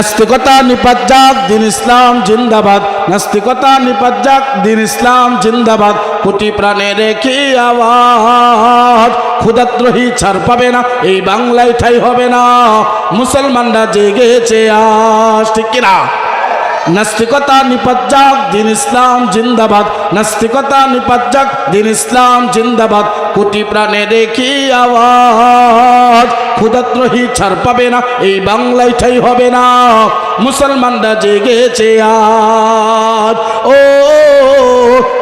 নাস্তিকতা নিপাত যাক, দিন ইসলাম জিন্দাবাদ। নাস্তিকতা নিপাত যাক, দিন ইসলাম জিন্দাবাদ। কোটি প্রাণে রেখে আওয়াজ, ক্ষুধাদ্রোহী ছাড় পাবে না, এই বাংলায় ঠাই হবে না। মুসলমানরা জেগেছে আজ, ঠিক কিনা? নাস্তিকতা নিপাত যাক, দিন ইসলাম জিন্দাবাদ। নাস্তিকতা নিপাত যাক, দিন ইসলাম জিন্দাবাদ। কোটি প্রাণে রেখে আওয়াজ, ক্ষুধাদ্রোহী ছাড় পাবে না, এই বাংলায় ঠাই হবে না। মুসলমানরা জেগেছে আজ। ও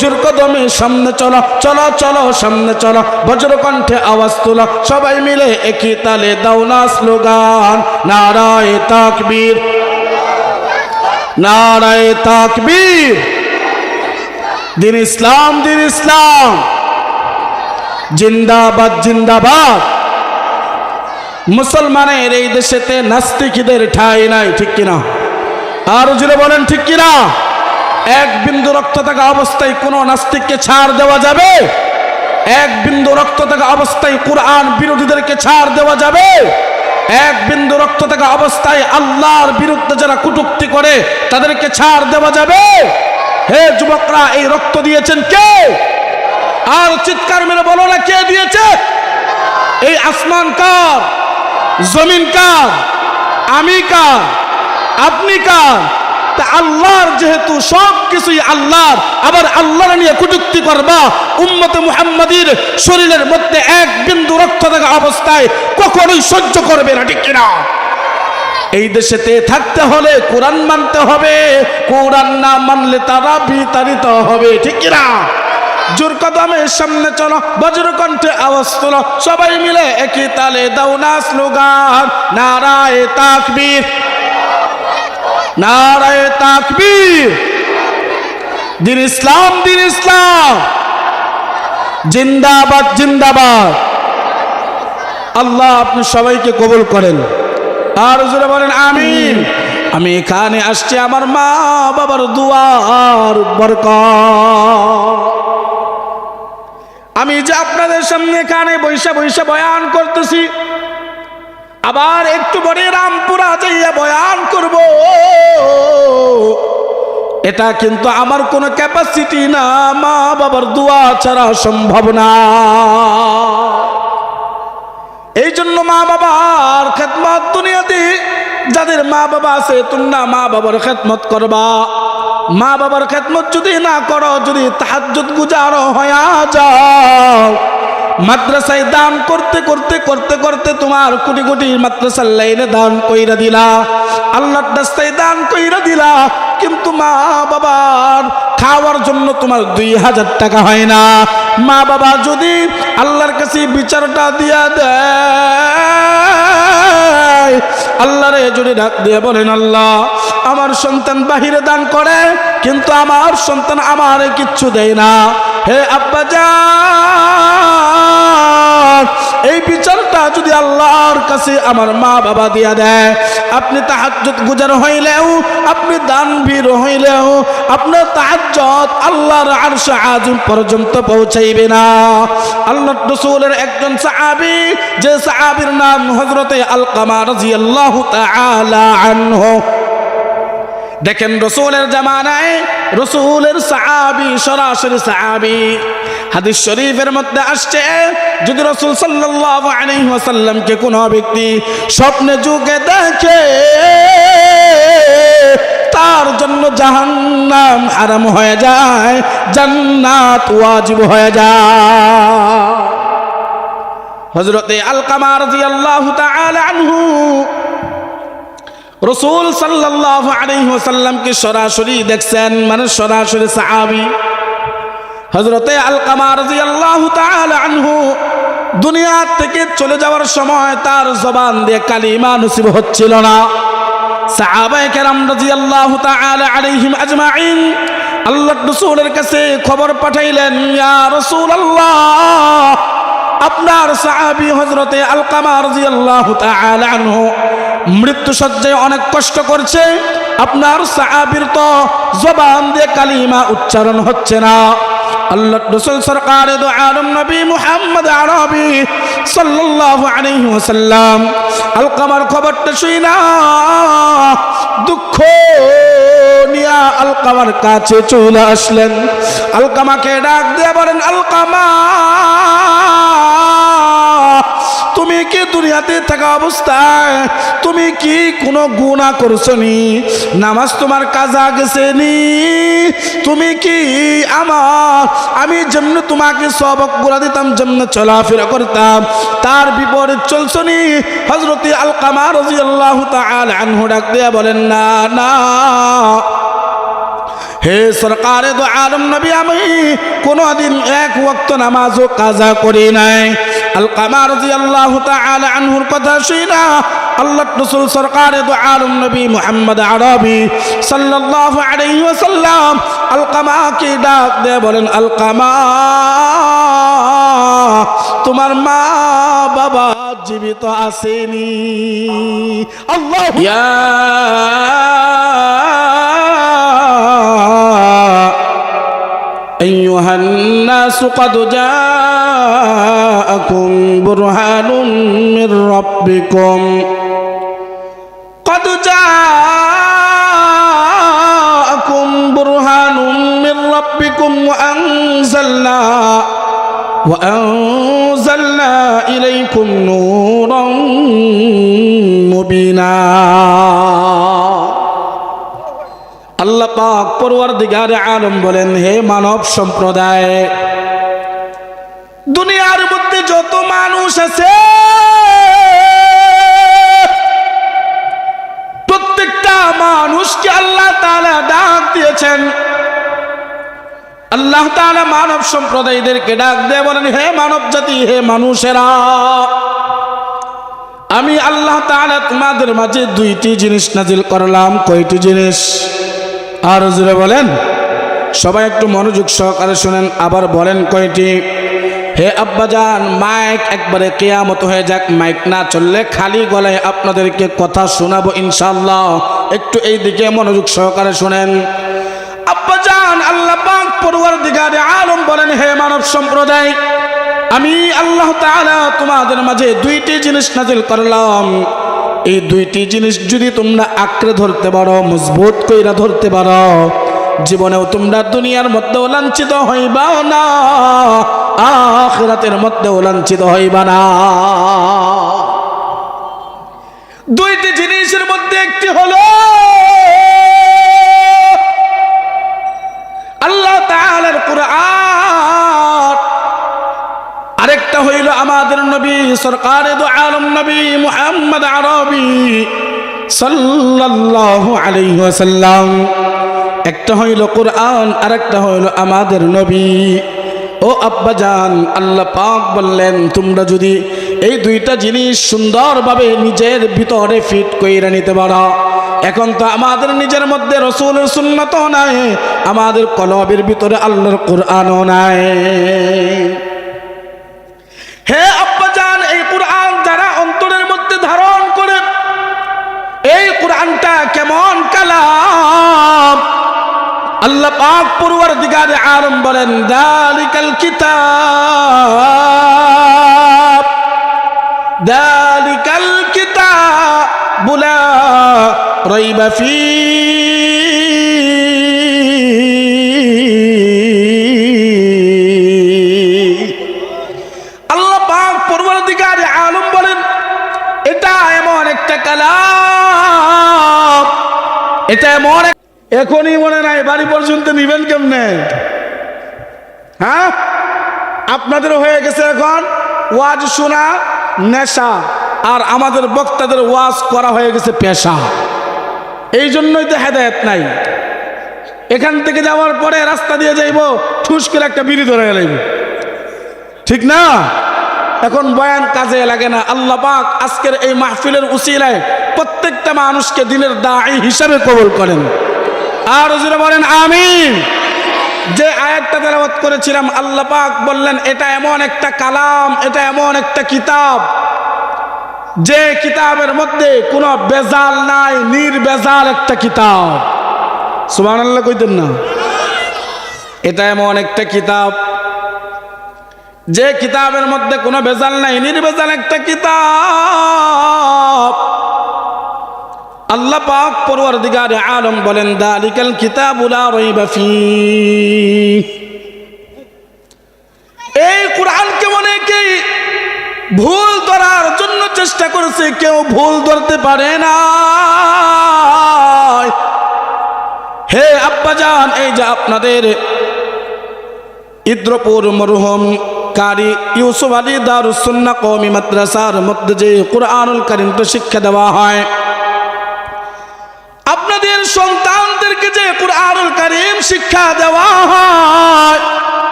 জোর কদমে সামনে চলো, চলো চলো সামনে চলো, বজ্রকণ্ঠে আওয়াজ তোলো, সবাই মিলে একই তালে দাও না স্লোগান, নারায়ে তাকবীর, নারায়ে তাকবীর। দিন ইসলাম, দিন ইসলাম জিন্দাবাদ, জিন্দাবাদ। মুসলমানের এই দেশেতে নাস্তিকদের ঠাঁই নাই, ঠিক কিনা? আর জুড়ে বলেন, ঠিক কিনা? এক বিন্দু রক্ত থাকা অবস্থায় কোনো নাস্তিককে ছাড় দেওয়া যাবে? এক বিন্দু রক্ত থাকা অবস্থায় কুরআন বিরোধীদেরকে ছাড় দেওয়া যাবে? এক বিন্দু রক্ত থাকা অবস্থায় আল্লাহর বিরুদ্ধে যারা কটূক্তি করে তাদেরকে ছাড় দেওয়া যাবে? হে যুবকরা, এই রক্ত দিয়েছেন কে? আর চিৎকার মেরে বলো না, কে দিয়েছে? এই আসমান কার? জমিন কার? আমি কার? আপনি কার? তা আল্লাহর, যেহেতু সব কিছুই আল্লাহর, আবার আল্লাহর নিয়ে কটূক্তি করবা, উম্মতে মুহাম্মাদীর শরীরের মধ্যে এক বিন্দু রক্ত থাকা অবস্থায় কখনোই সহ্য করবে না, ঠিক কিনা? এই দেশেতে থাকতে হলে কোরআন মানতে হবে, কোরআন না মানলে তারা বিতাড়িত হবে, ঠিক কিনা? জোর কদমে সামনে চলো, বজ্রকণ্ঠে আওয়াজ তোলো, সবাই মিলে একই তালে দাও না স্লোগান, নারায়ে তাকবীর, নারায়ে তাকবীর। দিন ইসলাম, দিন ইসলাম জিন্দাবাদ, জিন্দাবাদ। আল্লাহ আপনি সবাইকে কবুল করেন, আর জোরে বলেন আমিন। আমি এখানে আসছি আমার মা বাবার দুয়ার বরকত। আমি যে আপনাদের সামনে এখানে বৈশা বৈশা বয়ান করতেছি, আবার একটু পরে রামপুরা যাইয়া বয়ান করব, এটা কিন্তু আমার কোনো ক্যাপাসিটি না, মা বাবার দোয়া ছাড়া সম্ভব না। এই জন্য মা বাবার খেদমত, দুনিয়াতে যাদের মা বাবা আছে তোমরা মা বাবার খেদমত করবা। মা বাবার খেদমত যদি না করো, যদি তাহাজ্জুদ গুজার হয়ে যাও, মাদ্রাসায় দান করতে করতে করতে করতে তোমার কোটি কোটি মাদ্রাসার লাইনে দান কইরা দিলা, আল্লাহর রাস্তায় দান কইরা দিলা, কিন্তু মা বাবার খাওয়ার জন্য তোমার 2000 টাকা হয় না। মা বাবা যদি আল্লাহর কাছে বিচারটা দিয়া দেয়, আল্লাহরে যদি ডাক দিয়ে বলেন, আল্লাহ আমার সন্তান বাহিরে দান করে কিন্তু আমার সন্তান আমারে কিচ্ছু দেয় না, হে আব্বা জান, এই বিচারটা যদি আল্লাহর কাছে আমার মা বাবা দিয়া দেয়, আপনি তাহাজ্জুদ গুজার হইলেও, আপনি দানবীর হইলেও, আপনার তাহাজ্জুদ আল্লাহর আরশ আযম পর্যন্ত পৌঁছাইবে না। আল্লাহর রাসূলের একজন সাহাবী, যে সাহাবীর নাম হযরতে আলকামা রাদিয়াল্লাহু তাআলা আনহু। দেখেন রসুলের জামানায় রসুলের সাহাবী, সরাসরি সাহাবী, হাদিস শরীফের মধ্যে আসছে, যদি রসুল সাল্লাল্লাহু আলাইহি ওয়াসাল্লামকে কোন ব্যক্তি স্বপ্নে যুগে দেখে, তার জন্য জাহান্নাম হারাম হয়ে যায়, জান্নাত ওয়াজিব হয়ে যায়। হযরতে আলকামা রাদিয়াল্লাহু তাআলা আনহু রসুল সাল্লাল্লাহু আলাইহি ওয়াসাল্লামকে সরাসরি দেখছেন, মানে সরাসরি সাহাবী। হযরতে আলকামা রাদিয়াল্লাহু তাআলা আনহু দুনিয়া থেকে চলে যাওয়ার সময় তার জবান দিয়ে কালিমা নসিব হচ্ছিল না। সাহাবায়ে কেরাম রাদিয়াল্লাহু তাআলা আলাইহিম আজমাইন আল্লাহর রাসূলের কাছে খবর পাঠাইলেন, ইয়া রাসূলুল্লাহ, আপনার সাহাবী হযরতে আলকামা রাদিয়াল্লাহু তাআলা আনহু মৃত্যু সজ্জায় অনেক কষ্ট করছে, আপনার সাহাবীর তো জবান দিয়ে কালিমা উচ্চারণ হচ্ছে না। আল্লাহ রাসূল সরকারে দো আলম নবী মুহাম্মদ আরবি সাল্লাল্লাহু আলাইহি ওয়াসাল্লাম আলকামার খবরটা শুইনা দুঃখ নিয়া আলকামার কাছে চলে আসলেন। আলকামাকে ডাক দিয়ে বলেন, আলকামা তুমি কি দুনিয়াতে থাকা অবস্থায় তুমি কি কোনো গুনাহ করছো নি? নামাজ তোমার কাজা গেছে নি? তুমি কি আমি যেমন তোমাকে সবক গুলা দিতাম, যেমন চলাফেরা করতাম তার বিপরীত চলছো নি? হযরত আলকামা রাদিয়াল্লাহু তাআলা আনহু ডাক দিয়া বলেন, না না হে সরকারে দো আলম নবী, আমি কোনদিন এক ওয়াক্ত নামাজও কাজা করি নাই। আলকামা রাদিয়াল্লাহু তাআলা আনহুর কথা শুনা আল্লাহর রাসূল সরকারে দো আলম নবী মুহাম্মদ আরবি সাল্লাল্লাহু আলাইহি ওয়াসাল্লাম আলকামাকে ডাক দিয়ে বলেন, আলকামা তোমার মা বাবা জীবিত আসেনি? আল্লাহু ইয়া أيها الناس قد جاءكم برهان من ربكم قد جاءكم برهان من ربكم وأنزلنا إليكم نورا مبينا। আল্লাহ পাক পরওয়ারদিগারে আলম বলেন, হে মানব সম্প্রদায়, দুনিয়ার মধ্যে যত মানুষ আছে প্রত্যেকটা মানুষকে আল্লাহ তাআলা ডাক দিয়েছেন। আল্লাহ তাআলা মানব সম্প্রদায়দেরকে ডাক দিয়ে বলেন, হে মানব জাতি, হে মানুষেরা, আমি আল্লাহ তাআলা তোমাদের মাঝে দুইটি জিনিস নাজিল করলাম। কয়টি জিনিস? আর জোরে বলেন, সবাই একটু মনোযোগ সহকারে শুনেন, আবার বলেন কয়টি? হে আব্বাজান, মাইক একবারে কিয়ামত হয়ে যাক, মাইক না চললে খালি গলায় আপনাদেরকে কথা শোনাবো ইনশাআল্লাহ। একটু এই দিকে মনোযোগ সহকারে শুনেন। আব্বাজান, আল্লাহ পাক পরওয়ারদিগারে আলম বলেন, হে মানব সম্প্রদায়, আমি আল্লাহ তাআলা তোমাদের মাঝে দুইটি জিনিস নাজিল করলাম। এই দুইটি জিনিস যদি তোমরা আঁকড়ে ধরতে পারো, মজবুত কইরা ধরতে পারো, জীবনেও তোমরা দুনিয়ার মধ্যেও লাঞ্ছিত হইবা না, আখিরাতের মধ্যেও লাঞ্ছিত হইবা না। দুইটি জিনিসের মধ্যে একটি হলো আল্লাহ তাআলার কুরআন, আরেকটা হইল আমাদের নবী সরকারে দো আলম নবী মুহাম্মদ আরবি সাল্লাল্লাহু আলাইহি ওয়াসাল্লাম। একটা হইল কুরআন, আরেকটা হইল আমাদের নবী। ও আব্বাজান, আল্লাহ পাক বললেন, তোমরা যদি এই দুইটা জিনিস সুন্দরভাবে নিজের ভিতরে ফিট কইরা নিতে পারো। এখন তো আমাদের নিজের মধ্যে রাসূলের সুন্নাতও নাই, আমাদের কলবের ভিতরে আল্লাহর কুরআনও নাই। হে আব্বাজান, এই কুরআন যারা অন্তরের মধ্যে ধারণ করে, এই কুরআনটা কেমন কালাম, আল্লাহ পাক পরওয়ারদিগারে আলম বলেন, যালিকাল কিতাবু লা রাইবা ফীহি। আল্লাহ পাক পরওয়ারদিগারে আলম বলেন, এটা এমন একটা কালাম, এটা এমন, এখনই মনে নাই বাড়ি পর্যন্ত নিবেন কেমনে? হ্যাঁ, আপনাদেরও হয়ে গেছে এখন ওয়াজ শোনা নেশা, আর আমাদের বক্তাদের ওয়াজ করা হয়ে গেছে পেশা। এই জন্যই তো হেদায়েত নাই। এখান থেকে যাওয়ার পরে রাস্তা দিয়ে যাইব, ঠুস করে একটা বিড়ি ধরে গেলাইব, ঠিক না? এখন বয়ান কাজে লাগে না। আল্লাহ পাক আজকের এই মাহফিলের উসিলায় প্রত্যেকটা মানুষকে দিনের দাঈ হিসাবে কবুল করেন। আর যারা বলেন আমিন। যে আয়াতটা তেলাওয়াত করেছিলাম, আল্লাহ পাক বললেন, এটা এমন একটা কালাম, এটা এমন একটা কিতাব, যে কিতাবের মধ্যে কোনো বেজাল নাই, নির্বেজাল একটা কিতাব। সুবহানাল্লাহ কইতেন না? এটা এমন একটা কিতাব যে কিতাবের মধ্যে কোনো ভেজাল নাই, নির্ভেজাল একটা কিতাব। আল্লাহ পাক পরওয়ারদিগারে আলম বলেন, দালিকাল কিতাবু লা রাইবা ফীহ। এই কোরআনকে অনেকেই ভুল ধরার জন্য চেষ্টা করেছে, কেউ ভুল ধরতে পারে না। হে আব্বাজান, এই যে আপনাদের ইদ্রপুর মরহুম কারি ইউসুফ আলী দারুস সুন্নাহ কওমি মাদ্রাসার মধ্যে যে কুরআনুল কারীমটা শিক্ষা দেওয়া হয়, আপনাদের সন্তানদেরকে যে কুরআনুল কারীম শিক্ষা দেওয়া হয়,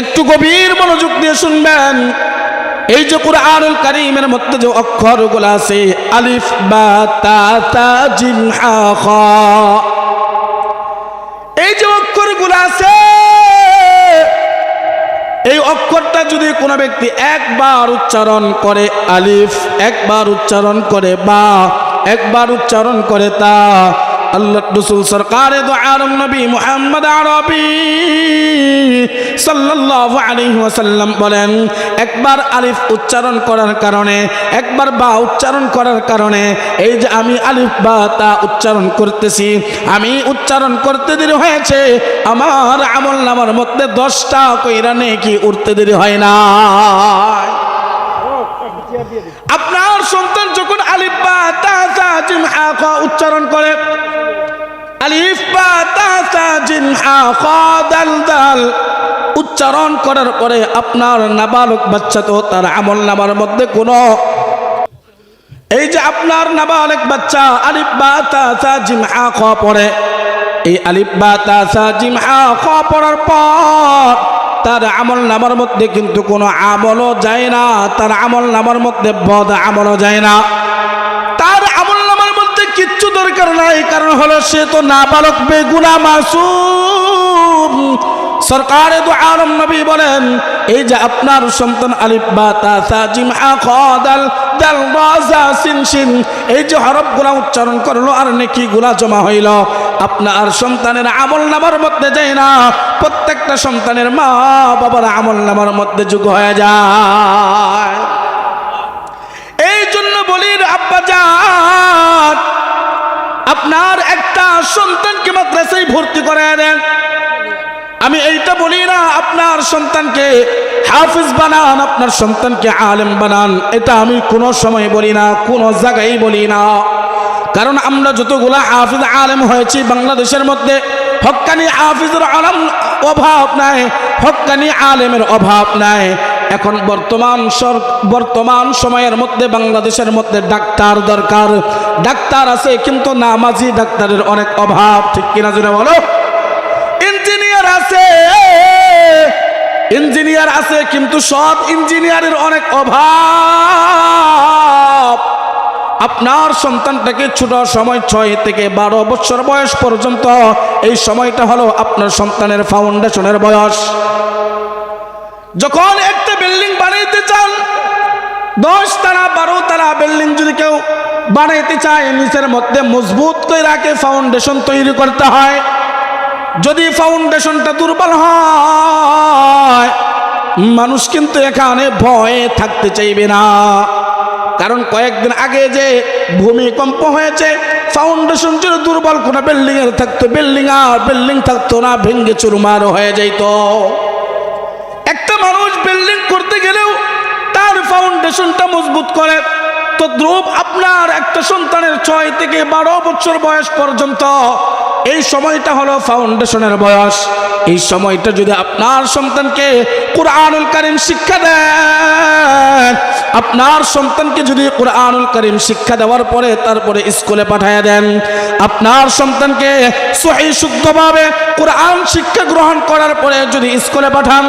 একটু গভীর মনোযোগ দিয়ে শুনবেন। এই যে কুরআনুল কারীমের মধ্যে যে অক্ষরগুলো আছে, আলিফ বা তা তা জিম হা খা, এই যে অক্ষরগুলো আছে, এই অক্ষরটা যদি কোনো ব্যক্তি একবার উচ্চারণ করে আলিফ, একবার উচ্চারণ করে বা, একবার উচ্চারণ করে তা, আল্লাহ রাসূল সরকারে দো আলম নবী মুহাম্মদ আরবি সাল্লাল্লাহু আলাইহি ওয়াসাল্লাম বলেন, একবার আলিফ উচ্চারণ করার কারণে, একবার বা উচ্চারণ করার কারণে, এই যে আমি আলিফ বা তা উচ্চারণ করতেছি, আমি উচ্চারণ করতে দেরি হয়েছে, আমার আমলনামার মধ্যে 10টা কইরা নেকি উঠতে দেরি হয় না। আপনার সন্তান যখন আলিফ বা তা তা জিম হা খা উচ্চারণ করে, আলিফ বা তা তা জিম হা খা দাল দাল উচ্চারণ করার পরে আপনার নাবালক বাচ্চা তো তার আমলনামার মধ্যে কোনো, এই যে আপনার নাবালক বাচ্চা আলিফ বা তা তা জিম হা খা পড়ে, এই আলিফ বা তা তা জিম হা খা পড়ার পর তার আমলনামার মধ্যে কিন্তু কোনো আমলও যায় না, তার আমলনামার মধ্যে বদ আমলও যায় না, তার আমলনামার মধ্যে কিচ্ছু দরকার নাই। কারণ হলো সে তো নাবালক, বেগুনাহ, মাসুম। সরকারে দো আলম নবী বলেন, এই যে আপনার সন্তান আলিফ বা তা সা জিম হা খা দাল দাল রা জা সিন শিন, এই যে হরফগুলা উচ্চারণ করলো আর নেকিগুলা জমা হইল, আপনার সন্তানের আমলনামার মধ্যে যায় না, প্রত্যেকটা সন্তানের মা বাবার আমলনামার মধ্যে যোগ হয়ে যায়। এই জন্য বলি আব্বাজান, আপনার একটা সন্তানকে মাদ্রাসায় ভর্তি করে দেন। আমি এইটা বলি না আপনার সন্তানকে হাফিজ বানান, আপনার সন্তানকে আলেম বানান, এটা আমি কোনো সময় বলি না, কোনো জায়গায় বলি না। কারণ আমরা যতগুলা হাফিজ আলেম হয়েছি বাংলাদেশের মধ্যে, হক্কানি হাফিজের আলেম অভাব নাই, হক্কানি আলেমের অভাব নাই। এখন বর্তমান সময়ের মধ্যে বাংলাদেশের মধ্যে ডাক্তার দরকার, ডাক্তার আছে কিন্তু নামাজি ডাক্তারের অনেক অভাব, ঠিক কিনা জোরে বলো? ইঞ্জিনিয়ার আছে কিন্তু সব ইঞ্জিনিয়ারের অনেক অভাব। আপনার সন্তানটাকে ছোট সময় 6 থেকে 12 বছর বয়স পর্যন্ত, এই সময়টা হলো আপনার সন্তানের ফাউন্ডেশনের বয়স। যখন একটা বিল্ডিং বানাইতে চান, 10 তালা 12 তালা বিল্ডিং যদি কেউ বানাইতে চায়, নিচের মধ্যে মজবুত করে রাখে ফাউন্ডেশন তৈরি করতে হয়। যদি ফাউন্ডেশনটা দুর্বল হয়, মানুষ কিন্তু এখানে ভয়ে থাকতে চাইবে না। কারণ কয়েকদিন আগে যে ভূমিকম্প হয়েছে, ফাউন্ডেশন যদি দুর্বল কোনো বিল্ডিং এর থাকতো, বিল্ডিং থাকতো না, ভেঙে চুরমার হয়ে যাইত। একটা মানুষ বিল্ডিং করতে গেলেও তার ফাউন্ডেশনটা মজবুত করে, তো দ্রুপ আপনার একটা সন্তানের 6 থেকে 12 বছর বয়স পর্যন্ত, এই সময়টা হলো ফাউন্ডেশনের বয়স। এই সময়টা যদি আপনার সন্তানকে কুরআনুল কারীম শিক্ষা দেন, আপনার সন্তানকে যদি কুরআনুল কারীম শিক্ষা দেওয়ার পরে তারপরে স্কুলে পাঠিয়ে দেন, আপনার সন্তানকে সহিহ শুদ্ধভাবে কুরআন শিক্ষা গ্রহণ করার পরে যদি স্কুলে পাঠান,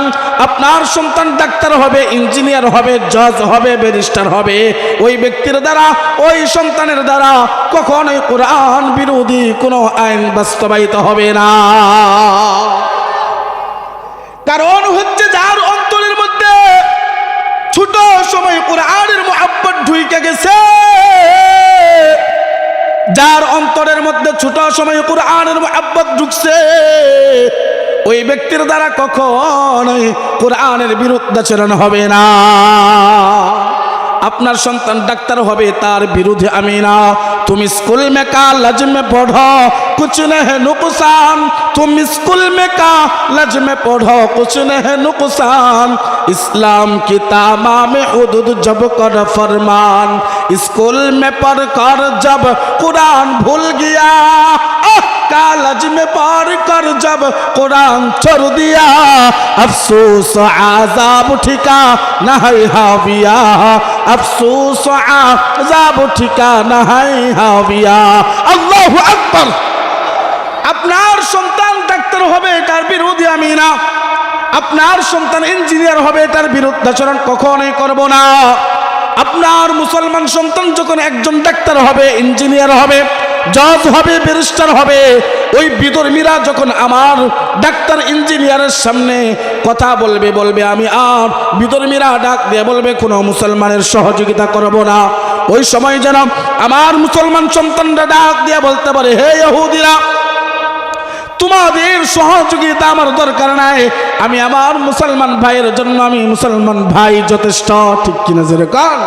আপনার সন্তান ডাক্তার হবে, ইঞ্জিনিয়ার হবে, জজ হবে, ব্যারিস্টার হবে। ওই ব্যক্তির দ্বারা, ওই সন্তানের দ্বারা কখনোই কুরআন বিরোধী কোনো আইন বাস্তবায়িত হবে না। কারণ হচ্ছে যার অন্তরের মধ্যে ছোট সময় কুরআনের মুহাব্বত ঢুকে গেছে, যার অন্তরের মধ্যে ছোট সময় কুরআনের মুহাব্বত ঢুকছে, ওই ব্যক্তির দ্বারা কখনোই কোরআনের বিরুদ্ধাচরণ হবে না। আপনার সন্তান ডাক্তার হবে, তার বিরুদ্ধে আমি না। तुम स्कूल में कॉलेज में पढ़ो कुछ नहीं नुकसान, तुम स्कूल में कॉलेज में पढ़ो कुछ नहीं नुकसान, इस्लाम की तमाम हुदूद जब कर फरमान, स्कूल में पढ़ कर जब कुरान भूल गया, कॉलेज में पढ़ कर जब कुरान छोड़ दिया, अफसोस आजाब ठिकाना है हाविया, अफसोस आजाब ठिकाना है हाविया। আল্লাহু আকবার। আপনার সন্তান ডাক্তার হবে এটার বিরোধী আমি না, আপনার সন্তান ইঞ্জিনিয়ার হবে এটার বিরুদ্ধাচরণ কখনোই করব না। আপনার মুসলমান সন্তান যখন একজন ডাক্তার হবে, ইঞ্জিনিয়ার হবে, জজ হবে, ব্যারিস্টার হবে, ওই বিধর্মীরা যখন আমার ডাক্তার ইঞ্জিনিয়ারের সামনে কথা বলবে আমি আর বিধর্মীরা ডাক দিয়ে বলবে কোনো মুসলমানের সহযোগিতা করব না, ওই সময় যেন আমার মুসলমান সন্তানরা ডাক দিয়ে বলতে পারে, হে ইহুদিরা, তোমাদের সহযোগিতা আমার দরকার নাই, আমি আমার মুসলমান ভাইয়ের জন্য আমি মুসলমান ভাই যথেষ্ট। ঠিক কিনা জোরে কর?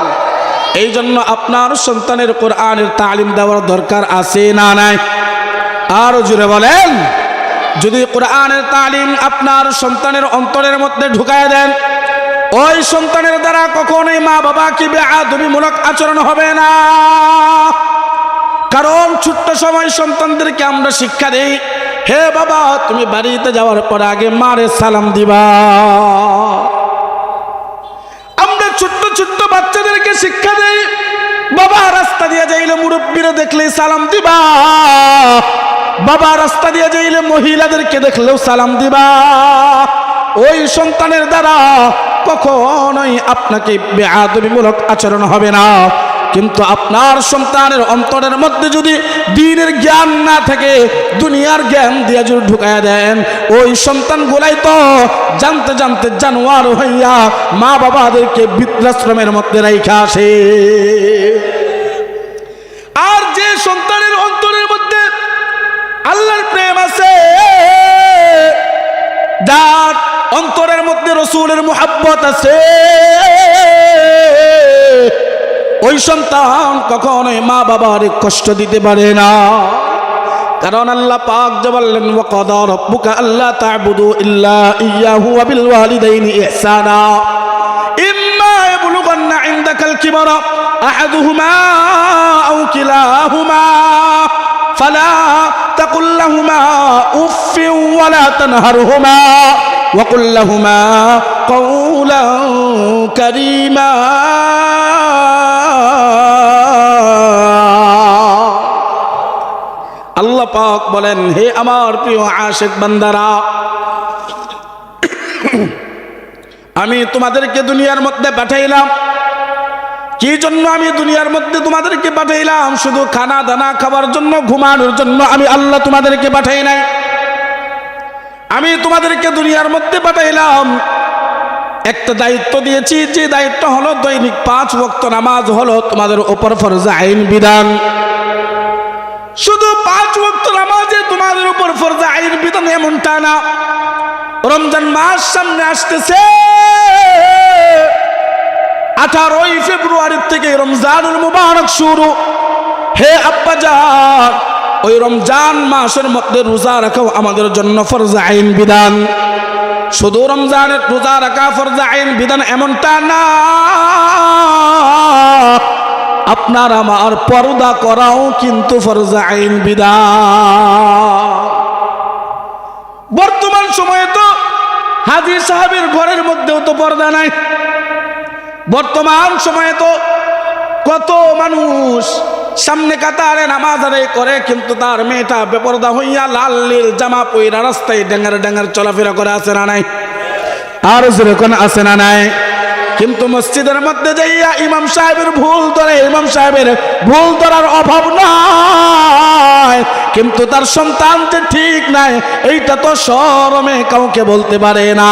এই জন্য আপনার সন্তানের কোরআনের তালিম দেওয়ার দরকার আছে না নাই? আর জোরে বলেন। যদি কোরআনের তালিম আপনার সন্তানের অন্তরের মধ্যে ঢুকায় দেন, ওই সন্তানের দ্বারা কখনোই মা বাবা কি বেআদবিমূলক আচরণ হবে না। কারণ ছোট্ট সময় সন্তানদেরকে আমরা শিক্ষা দেই, হে বাবা তুমি বাড়িতে যাওয়ার পর আগে মারে সালাম দিবা। আমরা ছোট্ট ছোট্ট বাচ্চাদেরকে শিক্ষা দেই, বাবা রাস্তা দিয়ে যাইলে মুরব্বীরা দেখলে সালাম দিবা, বাবা রাস্তা দিয়ে যাইলে মহিলাদেরকে দেখলেও সালাম দিবা। ওই সন্তানের দ্বারা কখনোই আপনাকে বেআদবিমূলক আচরণ হবে না। কিন্তু আপনার সন্তানের অন্তরের মধ্যে যদি দ্বীনের জ্ঞান না থাকে, দুনিয়ার জ্ঞান দিয়ে যদি ঢুকায়া দেন, ওই সন্তানগুলাই তো জানতে জানতে জানোয়ার হইয়া মা বাবাদেরকে বৃদ্ধাশ্রমের মধ্যে রাইখা আসে। আর যে সন্তানের অন্তরের মধ্যে আল্লাহর প্রেম আছে, যার অন্তরের মধ্যে রাসূলের মুহাব্বত আছে, ওই সন্তান কখনোই মা বাবার কষ্ট দিতে পারে না। কারণ আল্লাহ পাক যে বললেন, ওয়া কাদা রাব্বুকা আল্লা তা'বুদু ইল্লা ইয়্যাহু ওয়া বিল ওয়ালিদাইনি ইহসানা, ইম্মা ইয়াবলুগান্না ইনদাকাল কিবারা আহাদুহুমা আও কিলাহুমা ফালা তাকুল লাহুমা উফফিন ওয়া লা তানহারহুমা ওয়া কুল লাহুমা কাওলান কারীমা। আল্লাহ পাক বলেন, হে আমার প্রিয় আশিক বান্দারা, আমি তোমাদেরকে দুনিয়ার মধ্যে পাঠাইলাম। কি জন্য আমি দুনিয়ার মধ্যে তোমাদেরকে পাঠাইলাম? শুধু খানা দানা খাবার জন্য, ঘুমানোর জন্য আমি আল্লাহ তোমাদেরকে পাঠাই নাই। আমি তোমাদেরকে দুনিয়ার মধ্যে পাঠাইলাম, একটা দায়িত্ব দিয়েছি, যে দায়িত্ব হলো দৈনিক 5 ওয়াক্ত নামাজ হলো তোমাদের উপর ফরজ আইন বিধান। শুধু 5 ওয়াক্ত নামাজে তোমাদের উপর ফরজ আইন বিধান এমনটা না। রমজান মাস সামনে আসতেছে, 18 ফেব্রুয়ারি থেকে রমজানুল মুবারক শুরু। হে আব্বাজান, ওই রমজান মাসের মধ্যে রোজা রাখাও আমাদের জন্য ফরজ আইন বিধান। শুধু রমজানের রোজা রাখা ফরজ আইন বিধান এমনটা না, আপনার আমার পর্দা করাও কিন্তু ফরজ আইন বিধান। বর্তমান সময়ে তো হাজী সাহেবের ঘরের মধ্যেও তো পর্দা নাই। বর্তমান সময়ে তো কত মানুষ সামনে কাতারে নামাজ আদায় করে, কিন্তু তার মেয়েটা বেপরদা হইয়া লাল নীল জামা পইরা রাস্তায় ডেঙ্গার ডেঙ্গার চলাফেরা করে, আছে না নাই? আর যেরকম আছে না নাই? কিন্তু মসজিদের মধ্যে যাইয়া ইমাম সাহেবের ভুল ধরে, ইমাম সাহেবের ভুল ধরার অভাব নাই, কিন্তু তার সন্তান যে ঠিক নাই এইটা তো শরমে কাউকে বলতে পারে না।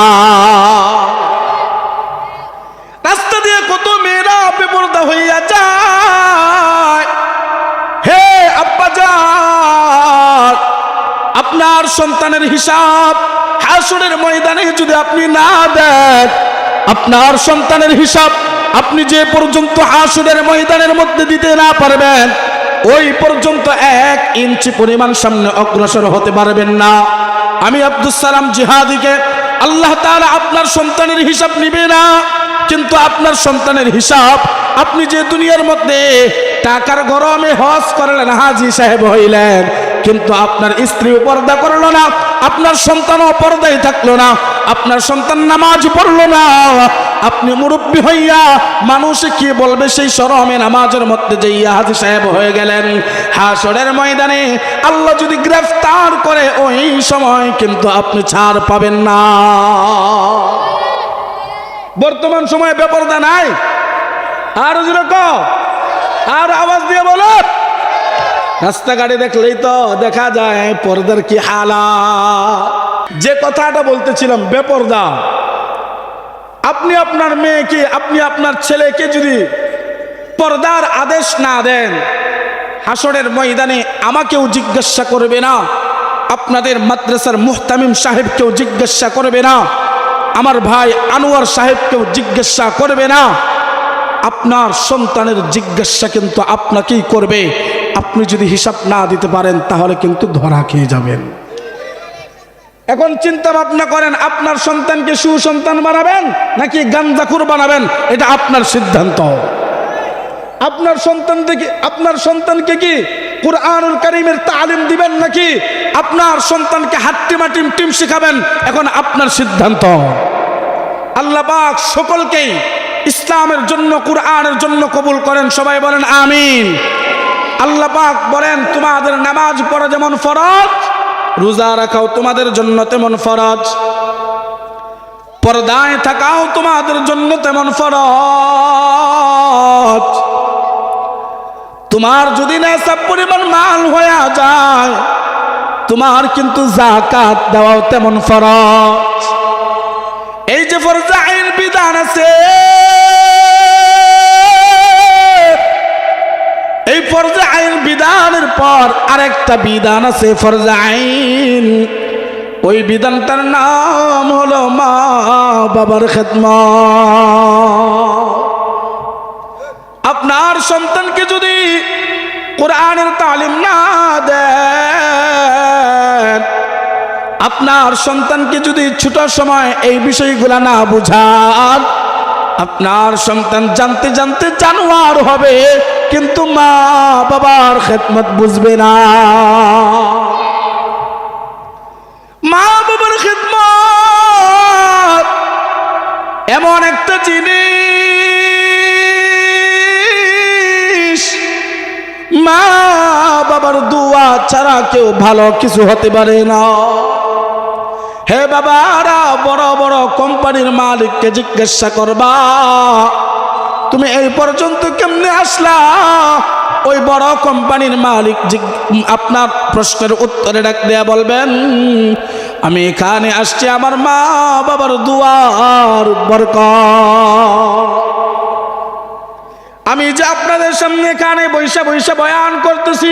রাস্তা দিয়ে কত মেয়েরা বেপরদা হইয়া যায়। হে আব্বাজান, আপনার সন্তানের হিসাব হাসরের ময়দানে যদি আপনি না দেন, আপনার সন্তানের হিসাব আপনি যে পর্যন্ত হাসরের ময়দানের মধ্যে দিতে না পারবেন, ওই পর্যন্ত 1 ইঞ্চি পরিমাণ সামনে অগ্রসর হতে পারবেন না। আমি আব্দুস সালাম জিহাদিকে আল্লাহ তাআলা আপনার সন্তানের হিসাব নিবে না, কিন্তু আপনার সন্তানের হিসাব আপনি যে দুনিয়ার মধ্যে টাকার গরমে হজ করলেন, হাজী সাহেব হইলেন, কিন্তু আপনার স্ত্রী পর্দা করলো না, আপনার সন্তানও পর্দায় থাকলো না, আপনার সন্তান নামাজ পড়লো না, আপনি মুরব্বী হইয়া মানুষে কি বলবে সেই শরমে নামাজের মধ্যে যাইয়া হাজী সাহেব হয়ে গেলেন। হাসরের ময়দানে আল্লাহ যদি গ্রেফতার করে, ওই সময় কিন্তু আপনি ছাড় পাবেন না। বর্তমান সময়ে বেপরদা নাই, আর আর আওয়াজ দিয়ে বলো। রাস্তাঘাটে দেখলেই তো দেখা যায় পর্দার কি হালাত। যে কথাটা বলতেছিলাম, বেপরদা, আপনি আপনার মেয়েকে, আপনি আপনার ছেলেকে যদি পর্দার আদেশ না দেন, হাসরের ময়দানে আমাকেও জিজ্ঞাসা করবে না, আপনাদের মাদ্রাসার মুহতামিম সাহেবকেও জিজ্ঞাসা করবে না, আমার ভাই আনোয়ার সাহেবকেও জিজ্ঞাসা করবে না, আপনার সন্তানের জিজ্ঞাসা কিন্তু আপনাকেই করবে। আপনি যদি হিসাব না দিতে পারেন তাহলে কিন্তু ধরা খেয়ে যাবেন। এখন চিন্তা ভাবনা করেন, আপনার সন্তানকে সুসন্তান বানাবেন নাকি গাঞ্জাখুর বানাবেন, এটা আপনার সিদ্ধান্ত। আপনার সন্তানকে কি কুরআনুল কারীমের তালিম দিবেন নাকি আপনার সন্তানকে হাট্টিমা টিম শিখাবেন, এখন আপনার সিদ্ধান্ত। আল্লাহ পাক সকলকেই ইসলামের জন্য, কুরআনের জন্য কবুল করেন, সবাই বলেন আমিন। আল্লাহ পাক বলেন, তোমাদের নামাজ পড়া যেমন ফরজ, রোজা রাখাও তোমাদের জন্য তেমন ফরজ, পর্দায় থাকাও তোমাদের জন্য তেমন ফরজ। তোমার যদি নেশাব পরিমাণ মাল হয়ে যায়, তোমার কিন্তু যাকাত দেওয়াও তেমন ফরজ। এই যে ফরজে আইন বিধান আছে, এই ফরজে আইন বিধানের পর আরেকটা বিধান আছে ফরজে আইন, ওই বিধানটার নাম হলো মা বাবার খেদমত। আপনার সন্তানকে যদি কোরআনের তালিম না দেন, আপনার সন্তানকে যদি ছোট সময় এই বিষয়গুলা না বুঝান, আপনার সন্তান জানতে জানতে জানোয়ার হবে, কিন্তু মা বাবার খেদমত বুঝবে না। মা বাবার খেদমত এমন একটা জিনিস, মা বাবার দোয়া ছাড়া কেউ ভালো কিছু হতে পারে না। হে বাবারা, বড় বড় কোম্পানির মালিককে জিজ্ঞাসা করবা, তুমি এই পর্যন্ত কেমনে আসলা? ওই বড় কোম্পানির মালিক আপনার প্রশ্নের উত্তরে ডাক দেয়া বলবেন, আমি এখানে আসছি আমার মা বাবার দুয়ার বরকত। আমি যে আপনাদের সামনে এখানে বৈশা বয়ান করতেছি,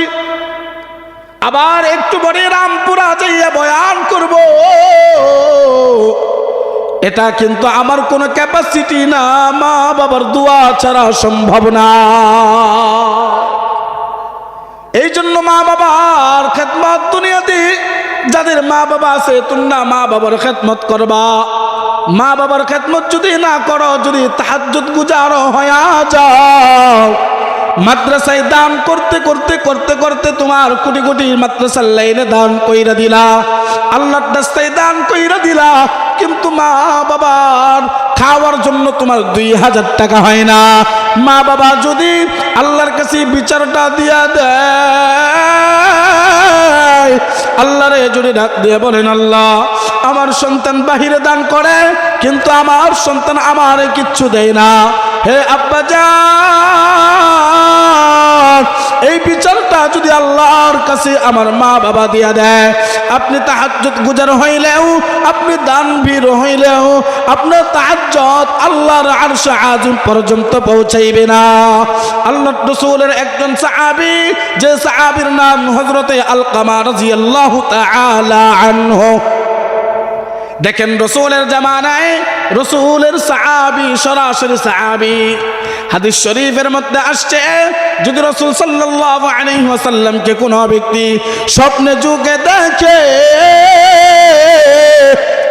আবার একটু পরে রামপুরা যাইয়া বয়ান করব, এটা কিন্তু আমার কোনো ক্যাপাসিটি না, মা বাবার দোয়া ছাড়া সম্ভব না। এই জন্য মা বাবার খেদমত দুনিয়াতে, যাদের মা বাবা আছে তোমরা মা বাবার খেদমত করবা। মা বাবার খেদমত যদি না করো, যদি তাহাজ্জুদ গুজার হয়ে যাও, মাদ্রাসায় দান করতে করতে করতে করতে তোমার কোটি কোটি মাদ্রাসার লাইনে দান কইরা দিলা, আল্লাহর রাস্তায় দান কইরা দিলা, কিন্তু মা বাবার খাওয়ার জন্য তোমার 2000 টাকা হয় না। মা বাবা যদি আল্লাহর কাছে বিচারটা দিয়া দেয়, আল্লাহরে যদি ডাক দিয়ে বলেন, আল্লাহ আমার সন্তান বাহিরে দান করে কিন্তু আমার সন্তান আমারে কিচ্ছু দেয় না, হে আব্বাজান, এই বিচারটা যদি আল্লাহর কাছে আমার মা বাবা দিয়া দেয়, আপনি তাহাজ্জুদ গুজার হইলেও, আপনি দানবীর হইলেও, আপনার তাহাজ্জুদ আল্লাহর আরশে আযম পর্যন্ত পৌঁছাইবে না। আল্লাহর রাসূলের একজন সাহাবী, যে সাহাবীর নাম হযরতে আলকামা রাদিয়াল্লাহু তাআলা আনহু। দেখেন রাসূলের জামানায় রাসূলের সাহাবী, সরাসরি সাহাবী। হাদিস শরীফের মধ্যে আসছে, যদি রাসূল সাল্লাল্লাহু আলাইহি ওয়াসাল্লামকে কোন ব্যক্তি স্বপ্নে যুগে দেখে,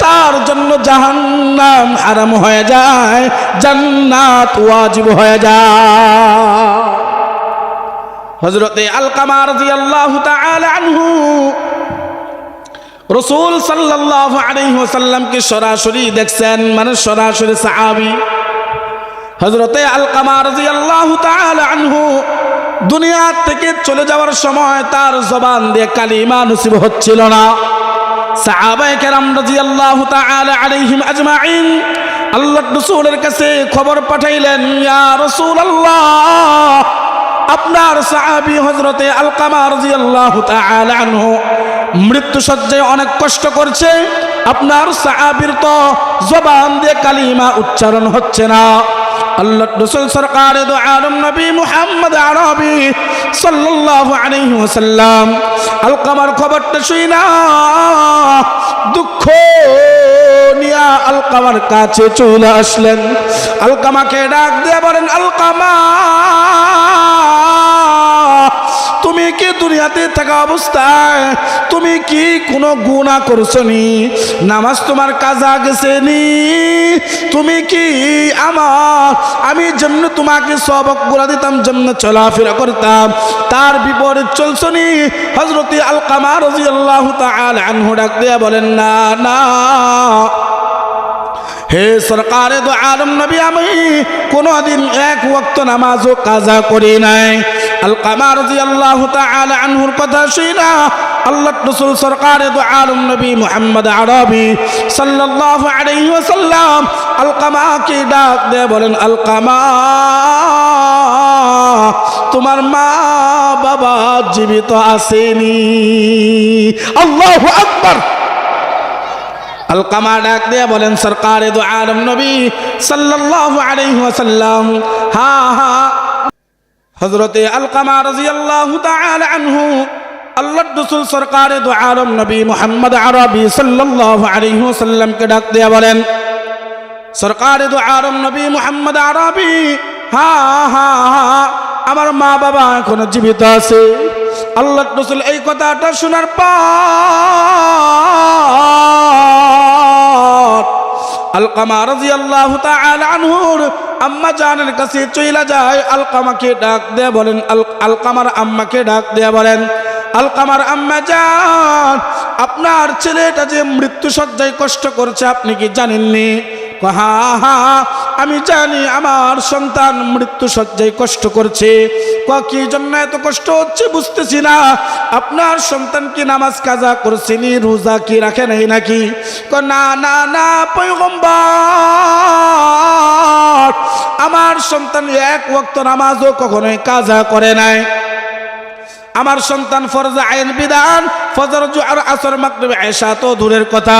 তার জন্য জাহান্নাম হারাম হয়ে যায়, জান্নাত ওয়াজিব হয়ে যায়। হযরতে আলকামা রাদিয়াল্লাহু তাআলা আনহু রাসূল সাল্লাল্লাহু আলাইহি ওয়াসাল্লামকে সরাসরি দেখছেন, মানে সরাসরি সাহাবী। হযরতে আলকামা রাদিয়াল্লাহু তাআলা আনহু দুনিয়া থেকে চলে যাওয়ার সময় তার জবান দিয়ে কালিমা নসিব হচ্ছিল না। সাহাবায়ে কেরাম রাদিয়াল্লাহু তাআলা আলাইহিম আজমাইন আল্লাহর রাসূলের কাছে খবর পাঠাইলেন, ইয়া রাসূলুল্লাহ, আপনার সাহাবী হযরতে আলকামা রাদিয়াল্লাহু তাআলা আনহু মৃত্যু সজ্জায় অনেক কষ্ট করছে, আপনার সাহাবীর তো জবান দিয়ে কালিমা উচ্চারণ হচ্ছে না। আল্লাহর রাসূল সরকারে দো আলম নবী মুহাম্মদ আরবি সাল্লাল্লাহু আলাইহি ওয়াসাল্লাম আলকামার খবরটা শুইনা দুঃখ নিয়া আলকামার কাছে চলে আসলেন। আলকামাকে ডাক দিয়ে বলেন, আলকামা, তুমি কি দুনিয়াতে থাকা অবস্থায় তুমি কি কোনো গুনাহ করছো নি? নামাজ তোমার কাজা গেছে নি? তুমি কি আমি যেমন তোমাকে সবক গুলা দিতাম, যেমন চলাফেরা করতাম, তার বিপরীত চলছো নি? হযরতে আলকামা রাদিয়াল্লাহু তাআলা আনহু ডাক দিয়া বলেন, না না, হে সরকারে দো আলম নবী, আমি কোনদিন এক ওয়াক্ত নামাজও কাজা করি নাই। আলকামা রাদিয়াল্লাহু তাআলা আনহুর কথা শুনা আল্লাহর রাসূল সরকারে দো আলম নবী মুহাম্মদ আরবি সাল্লাল্লাহু আলাইহি ওয়াসাল্লাম আলকামাকে ডাক দিয়ে বলেন, আলকামা, তোমার মা বাবা জীবিত আসেনি। আল্লাহু আকবার। আলকামা ডাক দিয়ে বলেন, সরকারে দো আলম নবী সাল্লাল্লাহু আলাইহি ওয়াসাল্লাম, হ্যাঁ হ্যাঁ। হযরতে আলকামা রাদিয়াল্লাহু তাআলা আনহু আল্লাহর রাসূল সরকারে দো আলম নবী মুহাম্মদ আরবি সাল্লাল্লাহু আলাইহি ওয়াসাল্লামকে ডাক দিয়ে বলেন, সরকারে দো আলম নবী মুহাম্মদ আরবি, হ্যাঁ হ্যাঁ হ্যাঁ, আমার মা বাবা এখনো জীবিত আছে। আল্লাহর রাসূল এই কথাটা শোনার পর আলকামা রাদিয়াল্লাহু তাআলা আনহুর আম্মা জানের কাছে চইলা যায়। আলকামাকে ডাক দিয়ে বলেন, আলকামার আম্মাকে ডাক দিয়ে বলেন, আলকামার আম্মা জান, আপনার ছেলেটা যে মৃত্যু সজ্জায় কষ্ট করছে আপনি কি জানেননি? হ্যাঁ হ্যাঁ, আমি জানি আমার সন্তান মৃত্যু সজ্জায় কষ্ট করছে। কি জন্য এত কষ্ট হচ্ছে বুঝতেছি না। আপনার সন্তান কি নামাজ কাজা করছেনি, রোজা কি রাখে নাই নাকি? না না না পয়গম্বর, আমার সন্তান এক ওয়াক্ত নামাজও কখনোই কাজা করে নাই। আমার সন্তান ফরজ আইন বিধান, ফজর জোহর আসর মাগরিব ইশা তো দূরের কথা,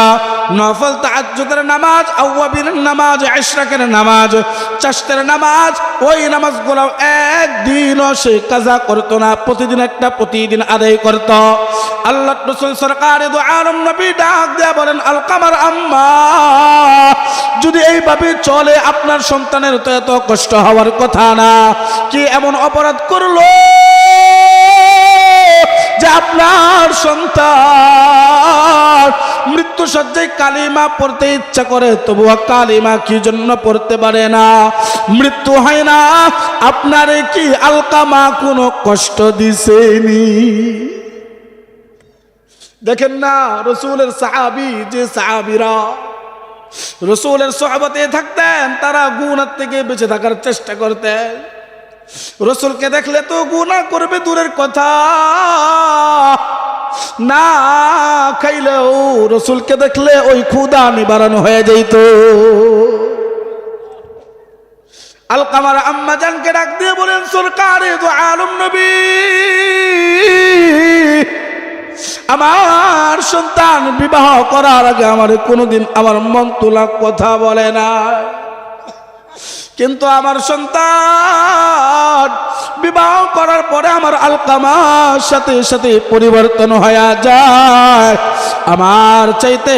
নফল তাহাজ্জুদের নামাজ, আওয়াবিনের নামাজ, ইশরাকের নামাজ, চাশতের নামাজ, ওই নামাজগুলো একদিনও সে কাজা করতো না, প্রতিদিন আদায় করত। আল্লাহর রাসূল সরকারে দো আলম নবী ডাক দেয়া বলেন, আলকামার আম্মা, যদি এইভাবে চলে আপনার সন্তানের তো এত কষ্ট হওয়ার কথা না। কি এমন অপরাধ করলো যে আপনার সন্তান মৃত্যু সজ্জায় কালিমা পড়তে ইচ্ছা করে, তবুও কালিমা কি জন্য পড়তে পারে না? মৃত্যু হয় না, আপনারে কি আলকামা কোনো কষ্ট দিছেনি? দেখেন না, রসুলের সাহাবী, যে সাহাবীরা রসুলের সোহবতে থাকতেন, তারা গুনাহ থেকে বেঁচে থাকার চেষ্টা করতেন। রসুলকে দেখলে তো গুনাহ করবে দূরের কথা, না খাইলেও রসুলকে দেখলে ওই ক্ষুধা নিবারণ হয়ে যেত। আলকামার আম্মা জানকে ডাক দিয়ে বলেন, সরকারে তো আলম নবী, আমার সন্তান বিবাহ করার আগে আমার কোনোদিন আমার মন তোলা কথা বলে না, কিন্তু আমার সন্তান বিবাহ করার পরে আমার আলকামার সাথে সাথে পরিবর্তন হয়ে যায়। আমার চাইতে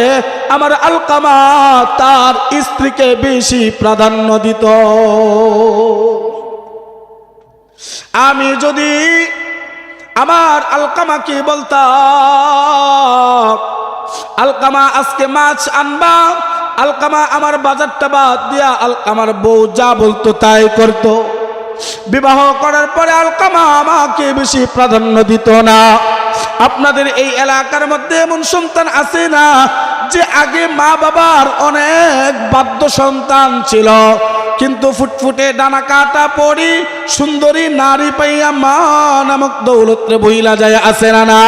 আমার আলকামা তার স্ত্রীকে বেশি প্রাধান্য দিত। আমি যদি আমার আলকামাকে বলতাম, আলকামা আজকে মাছ আনবা, আলকামা আমার বাজারটা বাদ দিয়া আলকামার বউ যা বলতো তাই করত। বিবাহ করার পরে আলকামা আমাকে বেশি প্রাধান্য দিত না। আপনাদের এই এলাকার মধ্যে এমন সন্তান আছে না যে আগে মা বাবার অনেক বাধ্য সন্তান ছিল, কিন্তু ফুটফুটে ডানা কাটা পড়ি সুন্দরী নারী পাইয়া মা নামক দৌলতে বইলা যায়, আছে না?